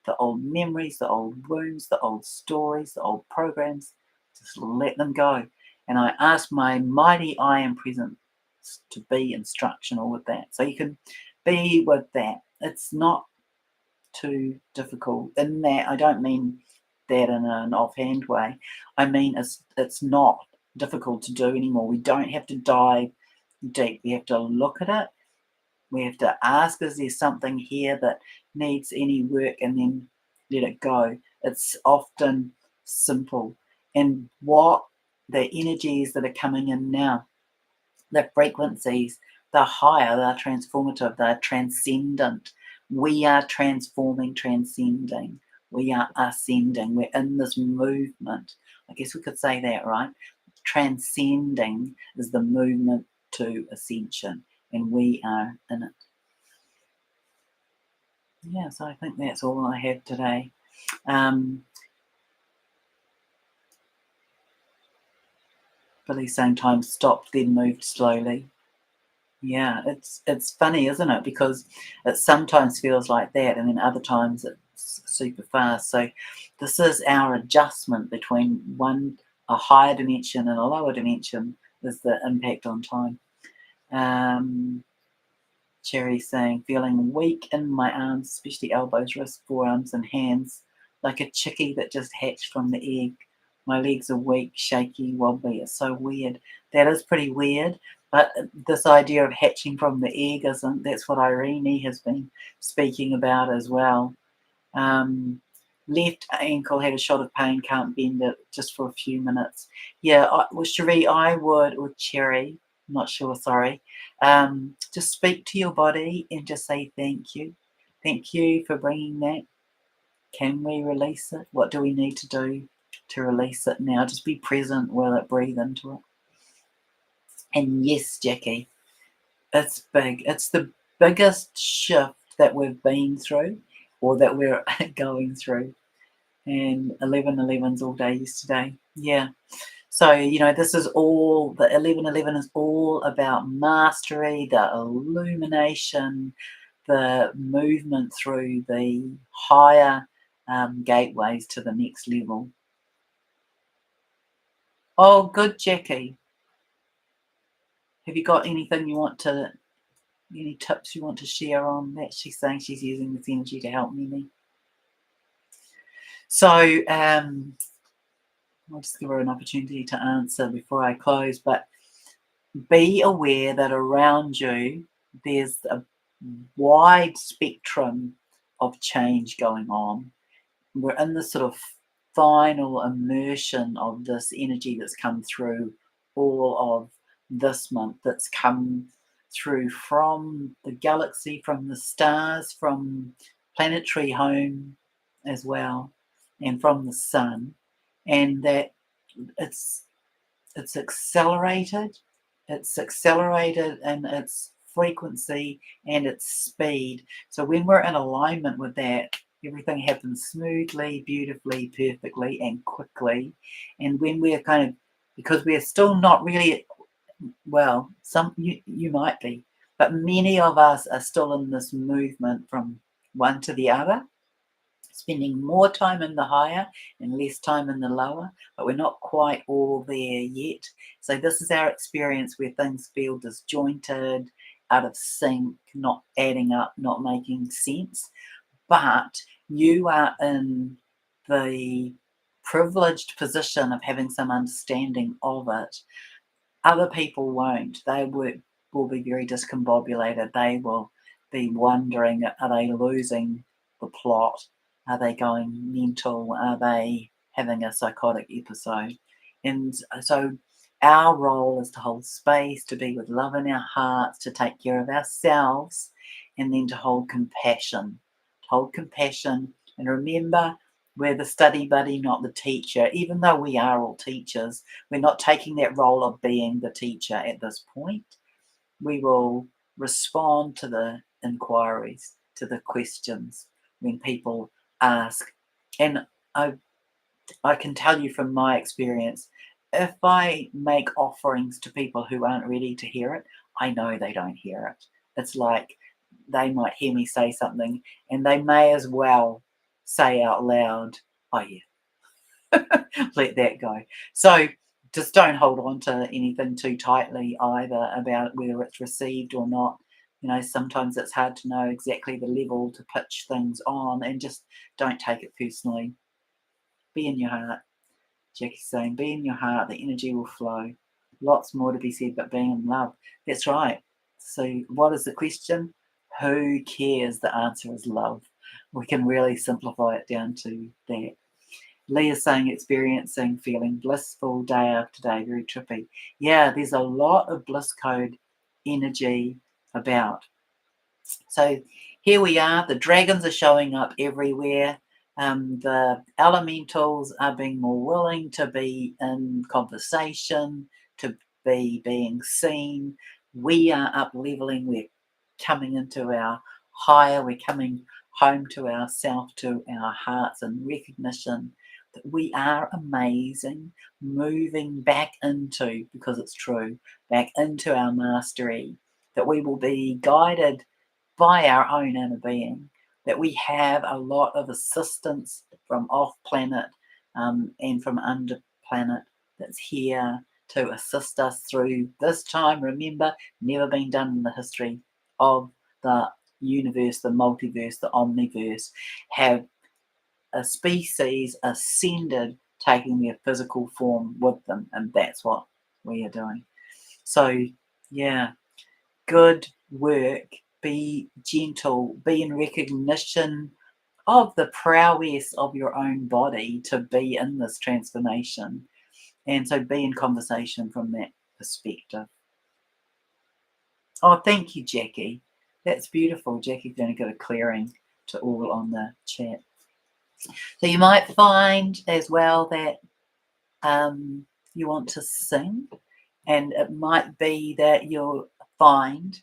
The old memories, the old wounds, the old stories, the old programs, just let them go. And I ask my mighty I am present to be instructional with that. So you can be with that. It's not too difficult. In that, I don't mean that in an offhand way. I mean it's not difficult to do anymore. We don't have to dive deep. We have to look at it. We have to ask, is there something here that needs any work, and then let it go. It's often simple. And what the energies that are coming in now, the frequencies, they're higher, they're transformative, they're transcendent. We are transforming, transcending. We are ascending. We're in this movement. I guess we could say that, right? Transcending is the movement to ascension, and we are in it. Yeah, so I think that's all I have today. Billy's saying time stopped, then moved slowly. Yeah, it's funny, isn't it? Because it sometimes feels like that, and then other times it's super fast. So this is our adjustment between a higher dimension and a lower dimension is the impact on time. Cherry saying, feeling weak in my arms, especially elbows, wrists, forearms, and hands, like a chickie that just hatched from the egg. My legs are weak, shaky, wobbly. It's so weird. That is pretty weird. But this idea of hatching from the egg isn't. That's what Irene has been speaking about as well. Left ankle had a shot of pain, can't bend it just for a few minutes. Yeah, well, Cherie, I would, or Cherry, I'm not sure, sorry. Just speak to your body and just say thank you. Thank you for bringing that. Can we release it? What do we need to do to release it now? Just be present while it, breathe into it. And yes, Jackie, it's big. It's the biggest shift that we've been through or that we're going through. And 11/11's all day yesterday. Yeah. So, this is all, the 11/11 is all about mastery, the illumination, the movement through the higher gateways to the next level. Oh, good, Jackie. Have you got anything any tips you want to share on that? She's saying she's using this energy to help Mimi. So, I'll just give her an opportunity to answer before I close, but be aware that around you there's a wide spectrum of change going on. We're in this sort of final immersion of this energy that's come through all of this month, that's come through from the galaxy, from the stars, from planetary home as well, and from the sun, and that it's it's accelerated. It's accelerated in its frequency and its speed. So when we're in alignment with that, everything happens smoothly, beautifully, perfectly, and quickly. And when we're because we're still not really, well, some you might be, but many of us are still in this movement from one to the other, spending more time in the higher and less time in the lower, but we're not quite all there yet. So this is our experience where things feel disjointed, out of sync, not adding up, not making sense. But you are in the privileged position of having some understanding of it. Other people won't. Will be very discombobulated. They will be wondering, are they losing the plot? Are they going mental? Are they having a psychotic episode? And so our role is to hold space, to be with love in our hearts, to take care of ourselves, and then to hold compassion. To hold compassion and remember we're the study buddy, not the teacher. Even though we are all teachers, we're not taking that role of being the teacher at this point. We will respond to the inquiries, to the questions when people ask. And I can tell you from my experience, if I make offerings to people who aren't ready to hear it, I know they don't hear it. It's like they might hear me say something and they may as well say out loud, oh yeah, let that go. So just don't hold on to anything too tightly either about whether it's received or not. Sometimes it's hard to know exactly the level to pitch things on, and just don't take it personally. Be in your heart. Jackie's saying, be in your heart, the energy will flow. Lots more to be said, but being in love. That's right. So, what is the question? Who cares? The answer is love. We can really simplify it down to that. Leah's saying, experiencing, feeling blissful day after day, very trippy. Yeah, there's a lot of bliss code energy about. So here we are. The dragons are showing up everywhere. The elementals are being more willing to be in conversation, to be being seen. We are up leveling. We're coming into our higher. We're coming home to ourself, to our hearts, and recognition that we are amazing, moving back into, because it's true, back into our mastery, that we will be guided by our own inner being, that we have a lot of assistance from off planet and from under planet that's here to assist us through this time. Remember, never been done in the history of the universe, the multiverse, the omniverse, have a species ascended, taking their physical form with them, and that's what we are doing. So, yeah, good work. Be gentle, be in recognition of the prowess of your own body to be in this transformation. And so be in conversation from that perspective. Oh, thank you, Jackie. That's beautiful. Jackie's going to give a clearing to all on the chat. So you might find as well that you want to sing, and it might be that you'll find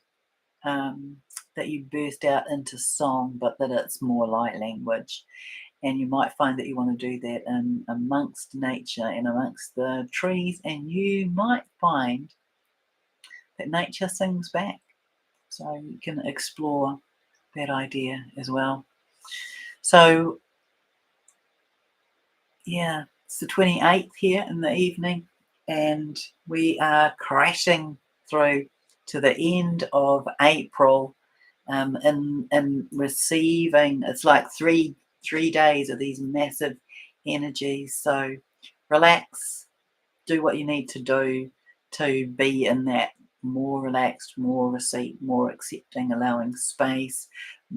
that you burst out into song, but that it's more light language. And you might find that you want to do that in amongst nature and amongst the trees, and you might find that nature sings back. So you can explore that idea as well. So yeah, it's the 28th here in the evening, and we are crashing through to the end of April, in receiving. It's like three days of these massive energies. So relax, do what you need to do to be in that more relaxed, more receipt, more accepting, allowing space,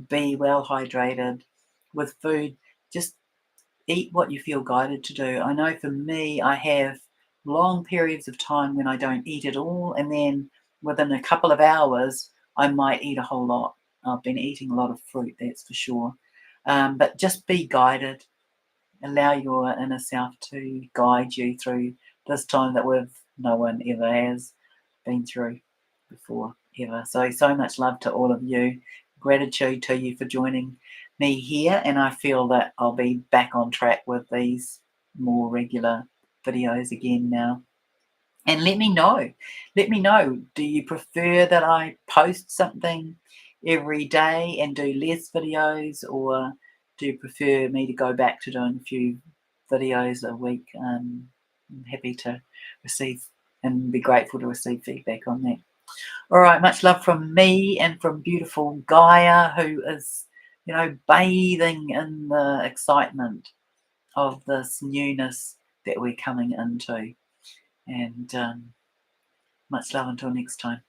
be well hydrated with food. Just eat what you feel guided to do. I know for me, I have long periods of time when I don't eat at all, and then within a couple of hours, I might eat a whole lot. I've been eating a lot of fruit, that's for sure. But just be guided. Allow your inner self to guide you through this time that no one ever has been through before, ever. So much love to all of you. Gratitude to you for joining me here, and I feel that I'll be back on track with these more regular videos again now. And let me know. Do you prefer that I post something every day and do less videos, or do you prefer me to go back to doing a few videos a week? I'm happy to receive and be grateful to receive feedback on that. All right, much love from me and from beautiful Gaia, who is, bathing in the excitement of this newness that we're coming into. And much love until next time.